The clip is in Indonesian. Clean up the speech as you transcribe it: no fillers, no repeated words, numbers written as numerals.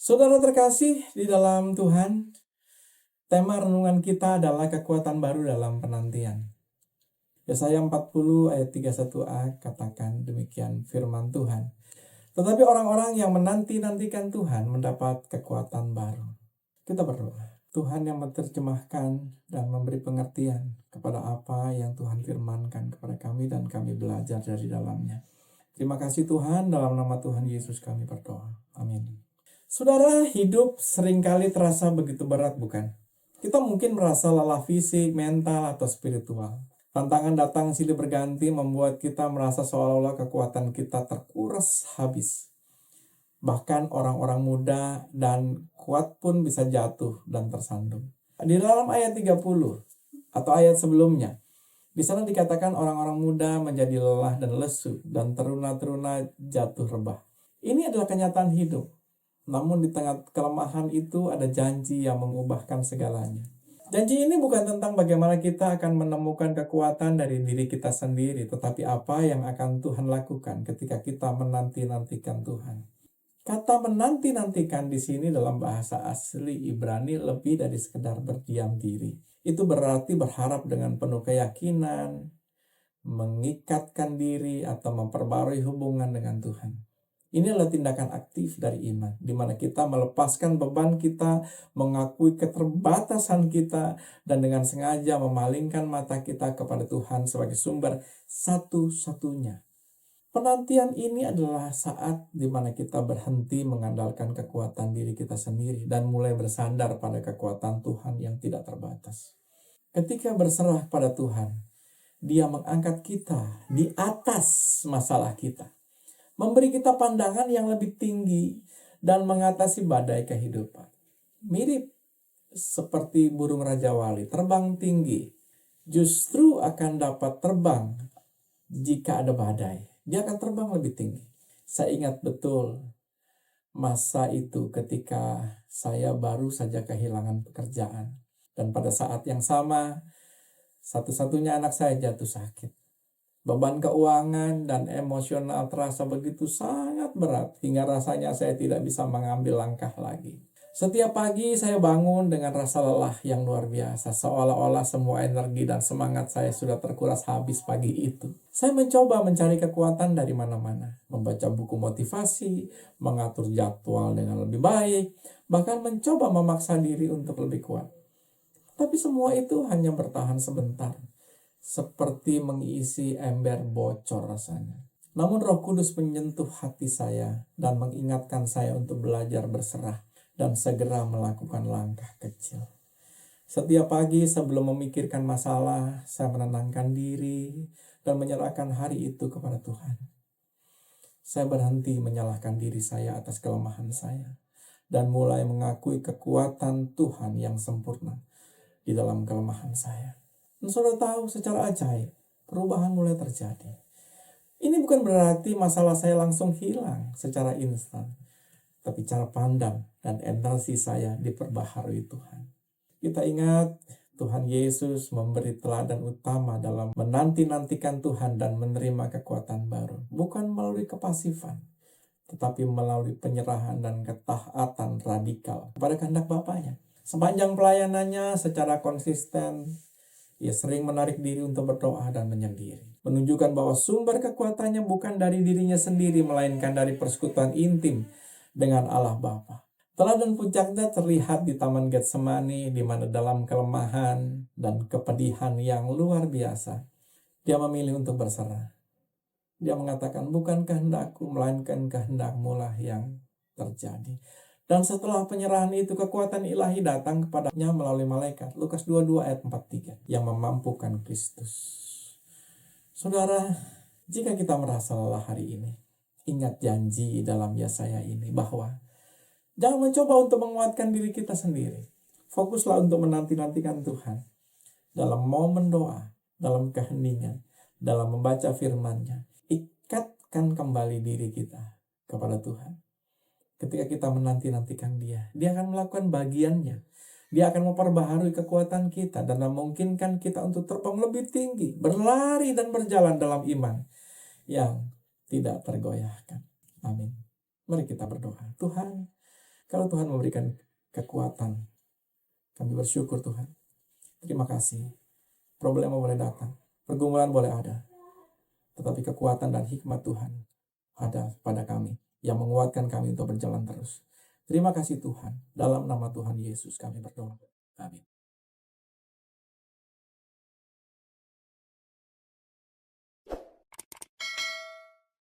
Saudara terkasih di dalam Tuhan, tema renungan kita adalah kekuatan baru dalam penantian. Yesaya 40 ayat 31a katakan demikian firman Tuhan. Tetapi orang-orang yang menanti-nantikan Tuhan mendapat kekuatan baru. Kita berdoa. Tuhan yang menerjemahkan dan memberi pengertian kepada apa yang Tuhan firmankan kepada kami dan kami belajar dari dalamnya. Terima kasih Tuhan, dalam nama Tuhan Yesus kami berdoa. Amin. Saudara, hidup seringkali terasa begitu berat, bukan? Kita mungkin merasa lelah fisik, mental, atau spiritual. Tantangan datang silih berganti membuat kita merasa seolah-olah kekuatan kita terkuras habis. Bahkan orang-orang muda dan kuat pun bisa jatuh dan tersandung. Di dalam ayat 30 atau ayat sebelumnya, di sana dikatakan orang-orang muda menjadi lelah dan lesu dan teruna-teruna jatuh rebah. Ini adalah kenyataan hidup. Namun di tengah kelemahan itu ada janji yang mengubahkan segalanya. Janji ini bukan tentang bagaimana kita akan menemukan kekuatan dari diri kita sendiri, tetapi apa yang akan Tuhan lakukan ketika kita menanti-nantikan Tuhan. Kata menanti-nantikan di sini dalam bahasa asli Ibrani lebih dari sekedar berdiam diri. Itu berarti berharap dengan penuh keyakinan, mengikatkan diri atau memperbarui hubungan dengan Tuhan. Ini adalah tindakan aktif dari iman, di mana kita melepaskan beban kita, mengakui keterbatasan kita, dan dengan sengaja memalingkan mata kita kepada Tuhan sebagai sumber satu-satunya. Penantian ini adalah saat di mana kita berhenti mengandalkan kekuatan diri kita sendiri dan mulai bersandar pada kekuatan Tuhan yang tidak terbatas. Ketika berserah pada Tuhan, Dia mengangkat kita di atas masalah kita, memberi kita pandangan yang lebih tinggi dan mengatasi badai kehidupan. Mirip seperti burung Raja Wali, terbang tinggi, justru akan dapat terbang jika ada badai. Dia akan terbang lebih tinggi. Saya ingat betul masa itu ketika saya baru saja kehilangan pekerjaan. Dan pada saat yang sama, satu-satunya anak saya jatuh sakit. Beban keuangan dan emosional terasa begitu sangat berat hingga rasanya saya tidak bisa mengambil langkah lagi. Setiap pagi saya bangun dengan rasa lelah yang luar biasa, seolah-olah semua energi dan semangat saya sudah terkuras habis pagi itu. Saya mencoba mencari kekuatan dari mana-mana, membaca buku motivasi, mengatur jadwal dengan lebih baik, bahkan mencoba memaksa diri untuk lebih kuat. Tapi semua itu hanya bertahan sebentar, seperti mengisi ember bocor rasanya. Namun Roh Kudus menyentuh hati saya dan mengingatkan saya untuk belajar berserah dan segera melakukan langkah kecil. Setiap pagi sebelum memikirkan masalah, saya menenangkan diri dan menyerahkan hari itu kepada Tuhan. Saya berhenti menyalahkan diri saya atas kelemahan saya dan mulai mengakui kekuatan Tuhan yang sempurna di dalam kelemahan saya. Dan saudara tahu secara ajaib, perubahan mulai terjadi. Ini bukan berarti masalah saya langsung hilang secara instan, tapi cara pandang dan energi saya diperbaharui Tuhan. Kita ingat Tuhan Yesus memberi teladan utama dalam menanti-nantikan Tuhan dan menerima kekuatan baru. Bukan melalui kepasifan, tetapi melalui penyerahan dan ketaatan radikal kepada kehendak Bapanya. Sepanjang pelayanannya secara konsisten, Ia sering menarik diri untuk berdoa dan menyendiri. Menunjukkan bahwa sumber kekuatannya bukan dari dirinya sendiri, melainkan dari persekutuan intim dengan Allah Bapa. Teladan puncaknya terlihat di Taman Getsemani, di mana dalam kelemahan dan kepedihan yang luar biasa, Dia memilih untuk berserah. Dia mengatakan, bukan kehendakku, melainkan kehendak-Mu lah yang terjadi. Dan setelah penyerahan itu, kekuatan ilahi datang kepadanya melalui malaikat. Lukas 22 ayat 43, yang memampukan Kristus. Saudara, jika kita merasa lelah hari ini, ingat janji dalam Yesaya ini bahwa jangan mencoba untuk menguatkan diri kita sendiri. Fokuslah untuk menanti-nantikan Tuhan dalam momen doa, dalam keheningan, dalam membaca firman-Nya. Ikatkan kembali diri kita kepada Tuhan. Ketika kita menanti-nantikan Dia akan melakukan bagiannya. Dia akan memperbaharui kekuatan kita dan memungkinkan kita untuk terbang lebih tinggi, berlari dan berjalan dalam iman yang tidak tergoyahkan. Amin. Mari kita berdoa. Tuhan, Kalau Tuhan memberikan kekuatan, kami bersyukur Tuhan. Terima kasih. Problema boleh datang, pergumulan boleh ada, tetapi kekuatan dan hikmat Tuhan ada pada kami, yang menguatkan kami untuk berjalan terus. Terima kasih Tuhan. Dalam nama Tuhan Yesus kami berdoa. Amin.